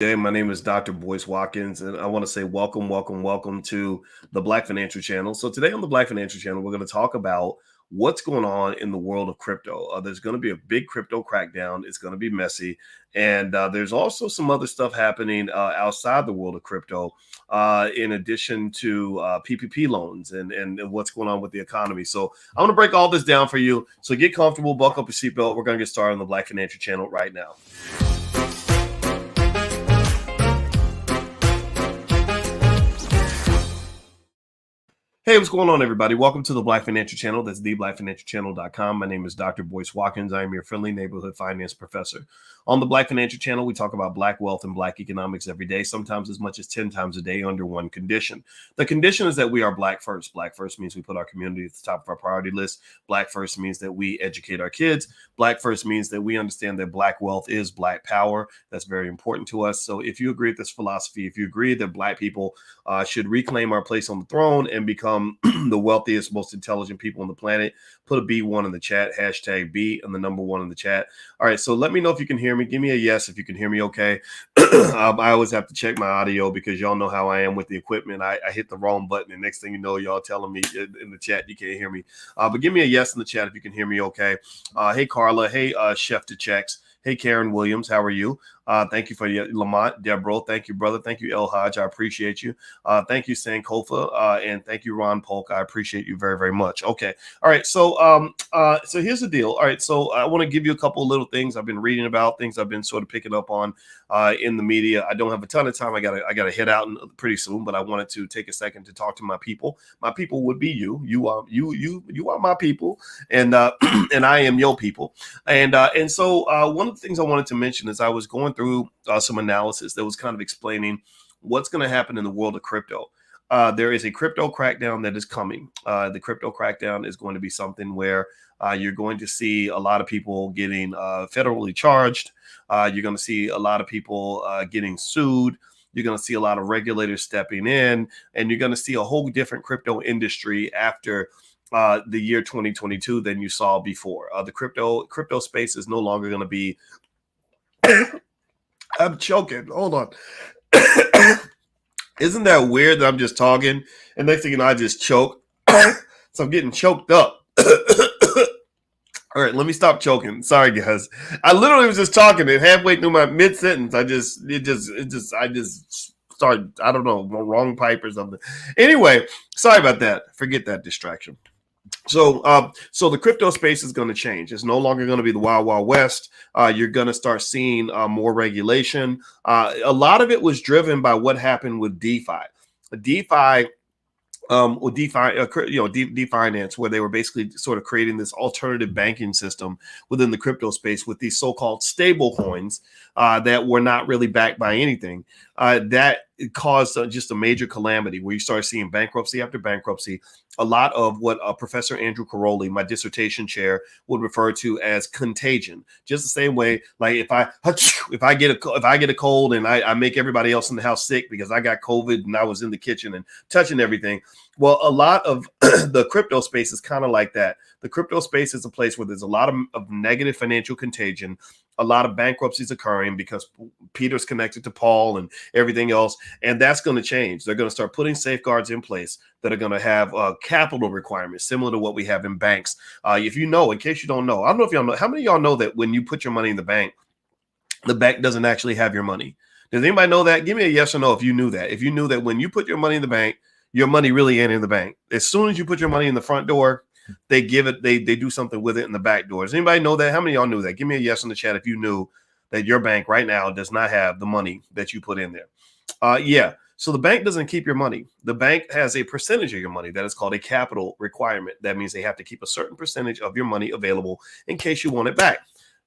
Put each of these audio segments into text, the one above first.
Hey, my name is Dr. Boyce Watkins, and I want to say welcome, welcome, welcome to the Black Financial Channel. So, today on the Black Financial Channel, we're going to talk about what's going on in the world of crypto. There's going to be a big crypto crackdown, it's going to be messy. And there's also some other stuff happening outside the world of crypto, in addition to PPP loans and what's going on with the economy. So, I'm going to break all this down for you. So, get comfortable, buckle up your seatbelt. We're going to get started on the Black Financial Channel right now. Hey, what's going on, everybody? Welcome to the Black Financial Channel. That's theblackfinancialchannel.com. My name is Dr. Boyce Watkins. I am your friendly neighborhood finance professor. On the Black Financial Channel, we talk about Black wealth and Black economics every day, sometimes as much as 10 times a day under one condition. The condition is that we are Black first. Black first means we put our community at the top of our priority list. Black first means that we educate our kids. Black first means that we understand that Black wealth is Black power. That's very important to us. So if you agree with this philosophy, if you agree that Black people should reclaim our place on the throne and become the wealthiest, most intelligent people on the planet, put a B1 in the chat, hashtag B and the number one in the chat. All right, so let me know if you can hear me. Give me a yes if you can hear me okay. I always have to check my audio because y'all know how I am with the equipment. I hit the wrong button, and next thing you know, y'all telling me in the chat you can't hear me. But give me a yes in the chat if you can hear me okay. Hey, Carla. Hey, Chef to Checks. Hey, Karen Williams, how are you? Thank you for your Lamont, Deborah. Thank you, brother. Thank you, El Hodge. I appreciate you. Thank you, Sankofa, and thank you, Ron Polk. I appreciate you very, very much. Okay. All right. So so here's the deal. All right. So I want to give you a couple of little things I've been reading about, things I've been sort of picking up on in the media. I don't have a ton of time. I gotta head out pretty soon, but I wanted to take a second to talk to my people. My people would be you. You are my people, and and I am your people. And so one of the things I wanted to mention is I was going through some analysis that was kind of explaining what's going to happen in the world of crypto. There is a crypto crackdown that is coming. The crypto crackdown is going to be something where you're going to see a lot of people getting federally charged. You're going to see a lot of people getting sued. You're going to see a lot of regulators stepping in, and you're going to see a whole different crypto industry after the year 2022 than you saw before. The crypto space is no longer going to be. I'm choking. Hold on. Isn't that weird that I'm just talking and next thing you know I just choke? So I'm getting choked up. All right, let me stop choking. Sorry, guys. I literally was just talking and halfway through my mid sentence, I just started. I don't know, wrong pipe or something. Anyway, sorry about that. Forget that distraction. So the crypto space is going to change. It's no longer going to be the wild, wild west. You're going to start seeing more regulation. A lot of it was driven by what happened with DeFi. DeFi or DeFinance, where they were basically sort of creating this alternative banking system within the crypto space with these so-called stable coins that were not really backed by anything. That caused just a major calamity where you start seeing bankruptcy after bankruptcy. A lot of what Professor Andrew Caroli, my dissertation chair, would refer to as contagion. Just the same way, like if I get a cold and I make everybody else in the house sick because I got COVID and I was in the kitchen and touching everything. Well, a lot of the crypto space is kind of like that. The crypto space is a place where there's a lot of negative financial contagion, a lot of bankruptcies occurring because Peter's connected to Paul and everything else. And that's going to change. They're going to start putting safeguards in place that are going to have capital requirements similar to what we have in banks. If you know, in case you don't know, I don't know if y'all know, how many of y'all know that when you put your money in the bank doesn't actually have your money? Does anybody know that? Give me a yes or no if you knew that. If you knew that when you put your money in the bank, your money really ain't in the bank. As soon as you put your money in the front door, they do something with it in the back door. Does anybody know that? How many of y'all knew that? Give me a yes in the chat if you knew that your bank right now does not have the money that you put in there. Yeah. So the bank doesn't keep your money. The bank has a percentage of your money that is called a capital requirement. That means they have to keep a certain percentage of your money available in case you want it back.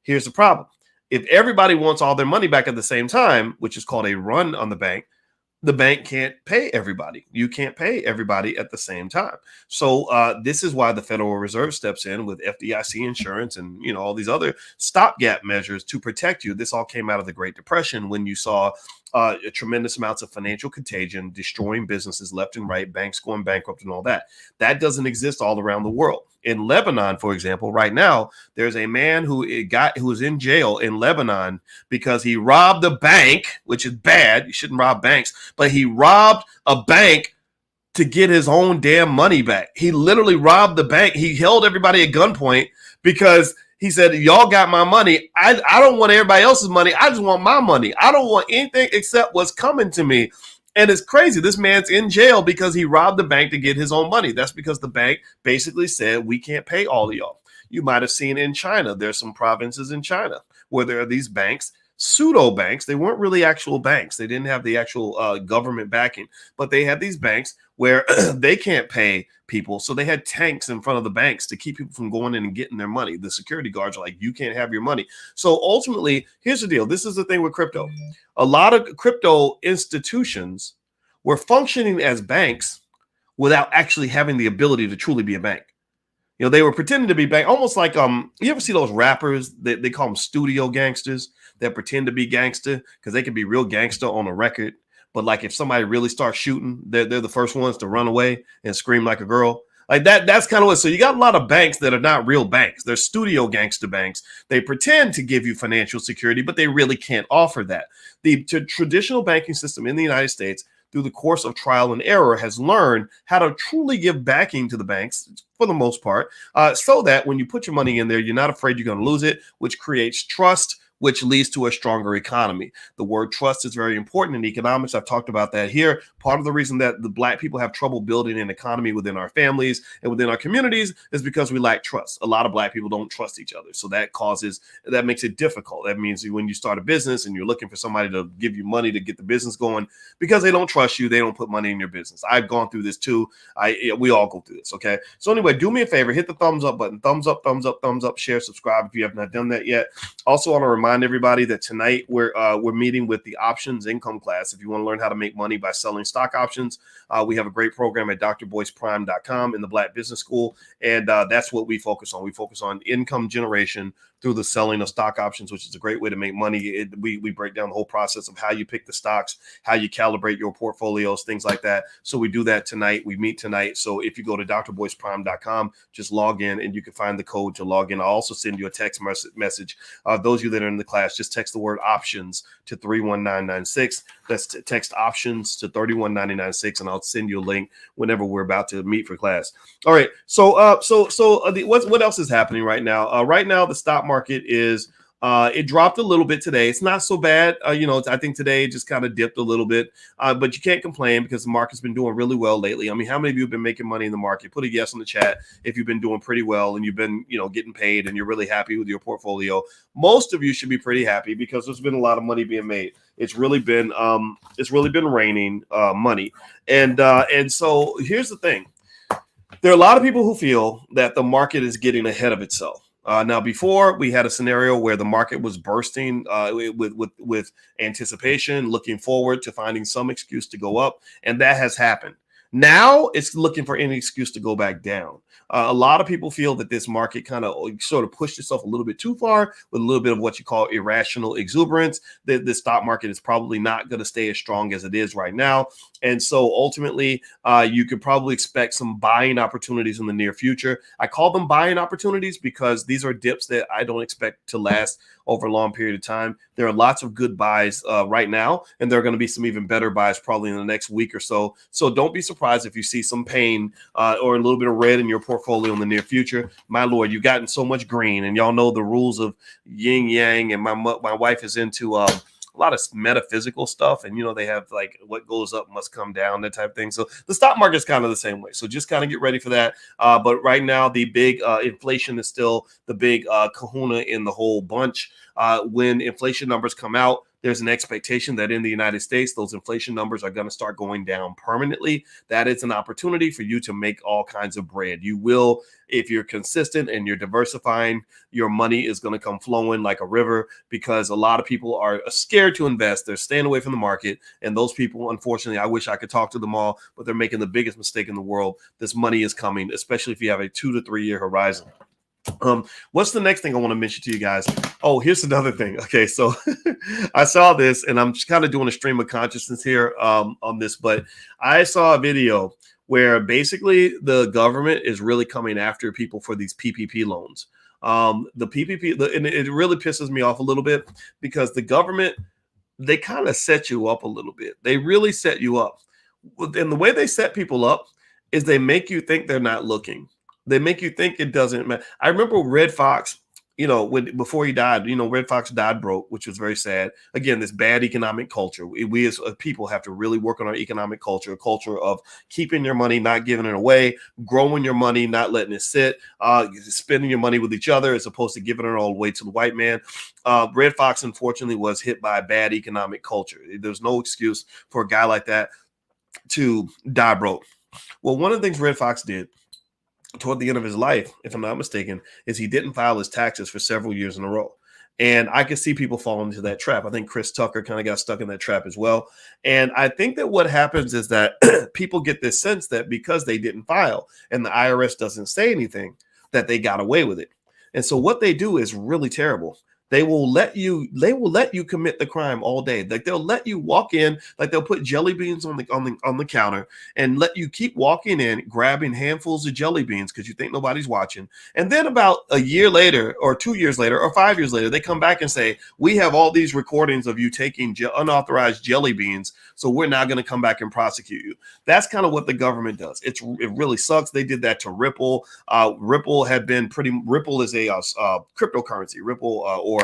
Here's the problem. If everybody wants all their money back at the same time, which is called a run on the bank can't pay everybody. You can't pay everybody at the same time. So this is why the Federal Reserve steps in with FDIC insurance and all these other stopgap measures to protect you. This all came out of the Great Depression when you saw tremendous amounts of financial contagion, destroying businesses left and right, banks going bankrupt and all that. That doesn't exist all around the world. In Lebanon, for example, right now, there's a man who's in jail in Lebanon because he robbed a bank, which is bad. You shouldn't rob banks, but he robbed a bank to get his own damn money back. He literally robbed the bank. He held everybody at gunpoint because he said, y'all got my money. I don't want everybody else's money. I just want my money. I don't want anything except what's coming to me. And it's crazy. This man's in jail because he robbed the bank to get his own money. That's because the bank basically said, we can't pay all of y'all. You might have seen in China, there's some provinces in China where there are these banks, pseudo banks. They weren't really actual banks. They didn't have the actual government backing, but they had these banks where they can't pay people. So they had tanks in front of the banks to keep people from going in and getting their money. The security guards are like, you can't have your money. So ultimately, here's the deal. This is the thing with crypto. A lot of crypto institutions were functioning as banks without actually having the ability to truly be a bank. You know, they were pretending to be bank, almost like you ever see those rappers that they call them studio gangsters that pretend to be gangster because they can be real gangster on a record. But like if somebody really starts shooting, they're the first ones to run away and scream like a girl. Like that's kind of what. So you got a lot of banks that are not real banks. They're studio gangster banks. They pretend to give you financial security, but they really can't offer that. The traditional banking system in the United States, through the course of trial and error, has learned how to truly give backing to the banks for the most part, so that when you put your money in there, you're not afraid you're going to lose it, which creates trust, which leads to a stronger economy. The word trust is very important in economics. I've talked about that here. Part of the reason that the Black people have trouble building an economy within our families and within our communities is because we lack trust. A lot of Black people don't trust each other. So that makes it difficult. That means when you start a business and you're looking for somebody to give you money to get the business going, because they don't trust you, they don't put money in your business. I've gone through this too. We all go through this. Okay. So anyway, do me a favor, hit the thumbs up button, thumbs up, share, subscribe if you have not done that yet. Also want to remind everybody that tonight we're meeting with the options income class. If you want to learn how to make money by selling stock options, we have a great program at drboyceprime.com in the Black Business School, and that's what we focus on. We focus on income generation through the selling of stock options, which is a great way to make money. We break down the whole process of how you pick the stocks, how you calibrate your portfolios, things like that. So we do that tonight. We meet tonight. So if you go to drboyceprime.com, just log in and you can find the code to log in. I'll also send you a text message. Those of you that are in the class, just text the word options to 31996. That's text options to 31996, and I'll send you a link whenever we're about to meet for class. All right. So what else is happening right now? Right now, the stock market is it dropped a little bit today. It's not so bad. I think today it just kind of dipped a little bit, but you can't complain because the market's been doing really well lately. I mean, how many of you have been making money in the market? Put a yes in the chat if you've been doing pretty well and you've been, getting paid and you're really happy with your portfolio. Most of you should be pretty happy because there's been a lot of money being made. It's really been raining money. And so here's the thing. There are a lot of people who feel that the market is getting ahead of itself. Now, before we had a scenario where the market was bursting with anticipation, looking forward to finding some excuse to go up, and that has happened. Now it's looking for any excuse to go back down. A lot of people feel that this market kind of sort of pushed itself a little bit too far with a little bit of what you call irrational exuberance. The stock market is probably not going to stay as strong as it is right now. And so ultimately, you could probably expect some buying opportunities in the near future. I call them buying opportunities because these are dips that I don't expect to last over a long period of time. There are lots of good buys right now, and there are going to be some even better buys probably in the next week or so. So don't be surprised if you see some pain or a little bit of red in your portfolio in the near future. My Lord, you've gotten so much green, and y'all know the rules of yin yang, and my wife is into a lot of metaphysical stuff, and they have like what goes up must come down, that type of thing. So the stock market is kind of the same way. So just kind of get ready for that. But right now, the big inflation is still the big kahuna in the whole bunch. When inflation numbers come out, there's an expectation that in the United States, those inflation numbers are going to start going down permanently. That is an opportunity for you to make all kinds of bread. You will, if you're consistent and you're diversifying, your money is going to come flowing like a river because a lot of people are scared to invest. They're staying away from the market. And those people, unfortunately, I wish I could talk to them all, but they're making the biggest mistake in the world. This money is coming, especially if you have a 2 to 3 year horizon. What's the next thing I want to mention to you guys? Oh, here's another thing. Okay, so I saw this, and I'm just kind of doing a stream of consciousness here on this, but I saw a video where basically the government is really coming after people for these PPP loans. The PPP, and it really pisses me off a little bit because the government, they kind of set you up a little bit. They really set you up. And the way they set people up is they make you think they're not looking. They make you think it doesn't matter. I remember Red Fox, before he died, Red Fox died broke, which was very sad. Again, this bad economic culture. We as people have to really work on our economic culture, a culture of keeping your money, not giving it away, growing your money, not letting it sit, spending your money with each other as opposed to giving it all away to the white man. Red Fox, unfortunately, was hit by a bad economic culture. There's no excuse for a guy like that to die broke. Well, one of the things Red Fox did toward the end of his life, if I'm not mistaken, is he didn't file his taxes for several years in a row. And I could see people falling into that trap. I think Chris Tucker kind of got stuck in that trap as well. And I think that what happens is that people get this sense that because they didn't file and the IRS doesn't say anything, that they got away with it. And so what they do is really terrible. They will let you commit the crime all day. Like they'll let you walk in, like they'll put jelly beans on the counter and let you keep walking in, grabbing handfuls of jelly beans because you think nobody's watching. And then about a year later, or 2 years later, or 5 years later, they come back and say, we have all these recordings of you taking unauthorized jelly beans, so we're now going to come back and prosecute you. That's kind of what the government does. It really sucks. They did that to Ripple. Ripple is a cryptocurrency. Ripple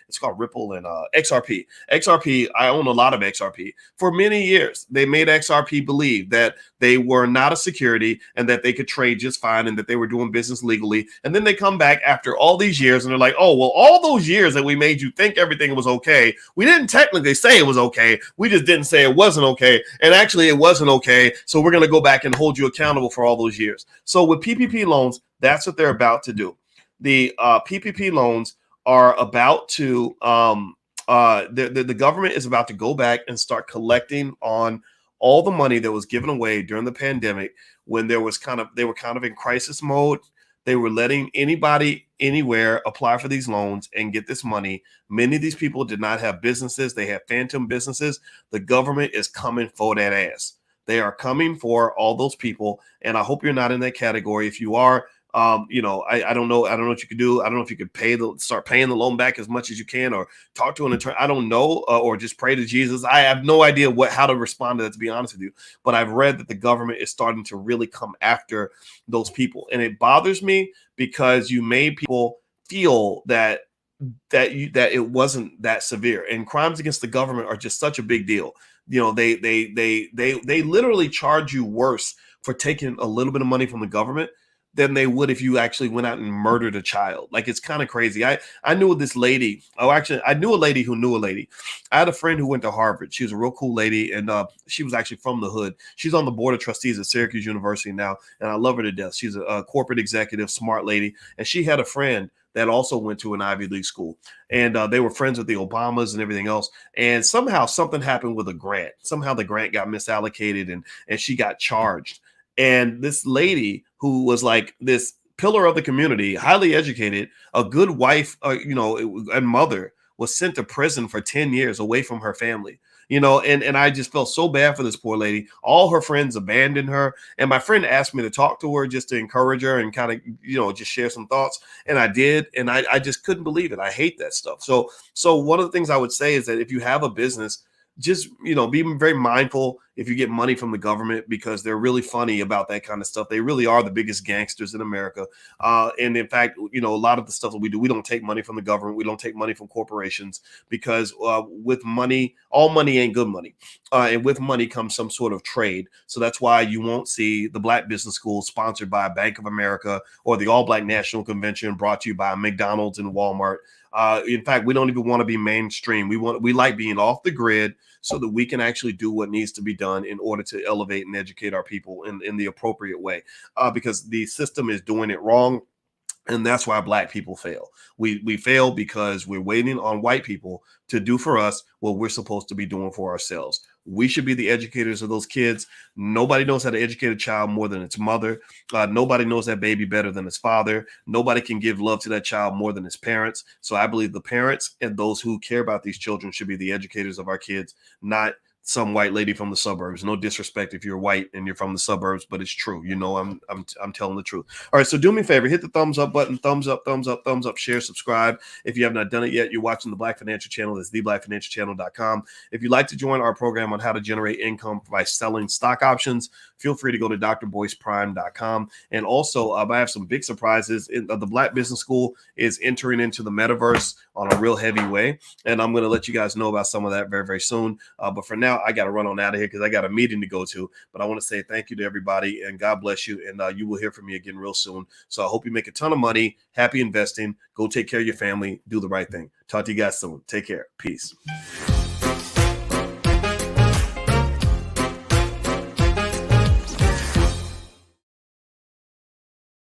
it's called Ripple and XRP. XRP, I own a lot of XRP. For many years, they made XRP believe that they were not a security and that they could trade just fine and that they were doing business legally. And then they come back after all these years and they're like, oh, well, all those years that we made you think everything was okay, we didn't technically say it was okay. We just didn't say it wasn't okay. And actually, it wasn't okay. So we're going to go back and hold you accountable for all those years. So with PPP loans, that's what they're about to do. The PPP loans are about to the government is about to go back and start collecting on all the money that was given away during the pandemic when they were kind of in crisis mode. They were letting anybody anywhere apply for these loans and get this money. Many of these people did not have businesses. They had phantom businesses. The government is coming for that ass. They are coming for all those people. And I hope you're not in that category. If you are, I don't know. I don't know what you could do. I don't know if you could start paying the loan back as much as you can, or talk to an attorney. I don't know, or just pray to Jesus. I have no idea how to respond to that, to be honest with you. But I've read that the government is starting to really come after those people, and it bothers me because you made people feel that it wasn't that severe. And crimes against the government are just such a big deal. They literally charge you worse for taking a little bit of money from the government than they would if you actually went out and murdered a child. Like, it's kind of crazy. I knew this lady. Oh, actually, I knew a lady who knew a lady. I had a friend who went to Harvard. She was a real cool lady, and she was actually from the hood. She's on the board of trustees at Syracuse University now, and I love her to death. She's a corporate executive, smart lady, and she had a friend that also went to an Ivy League school, and they were friends with the Obamas and everything else. And somehow something happened with a grant. Somehow the grant got misallocated, and she got charged. And this lady, who was like this pillar of the community, highly educated, a good wife, and mother, was sent to prison for 10 years away from her family. And I just felt so bad for this poor lady. All her friends abandoned her. And my friend asked me to talk to her just to encourage her and kind of, just share some thoughts. And I did. And I just couldn't believe it. I hate that stuff. So one of the things I would say is that if you have a business, just, be very mindful if you get money from the government, because they're really funny about that kind of stuff. They really are the biggest gangsters in America. And in fact, a lot of the stuff that we do, we don't take money from the government. We don't take money from corporations, because with money, all money ain't good money. And with money comes some sort of trade. So that's why you won't see the Black Business School sponsored by Bank of America, or the All Black National Convention brought to you by McDonald's and Walmart. In fact, we don't even want to be mainstream. We like being off the grid so that we can actually do what needs to be done in order to elevate and educate our people in the appropriate way, because the system is doing it wrong. And that's why Black people fail. We fail because we're waiting on white people to do for us what we're supposed to be doing for ourselves. We should be the educators of those kids. Nobody knows how to educate a child more than its mother. Nobody knows that baby better than his father. Nobody can give love to that child more than his parents. So I believe the parents and those who care about these children should be the educators of our kids, not some white lady from the suburbs. No disrespect if you're white and you're from the suburbs, but it's true. You know, I'm telling the truth. All right, so do me a favor, hit the thumbs up button, thumbs up, share, subscribe. If you have not done it yet, you're watching the Black Financial Channel. That's theblackfinancialchannel.com. If you'd like to join our program on how to generate income by selling stock options, feel free to go to drboyceprime.com. And also, I have some big surprises. The Black Business School is entering into the metaverse on a real heavy way, and I'm going to let you guys know about some of that very, very soon. But for now, I got to run on out of here because I got a meeting to go to. But I want to say thank you to everybody, and God bless you. And you will hear from me again real soon. So I hope you make a ton of money. Happy investing. Go take care of your family. Do the right thing. Talk to you guys soon. Take care. Peace.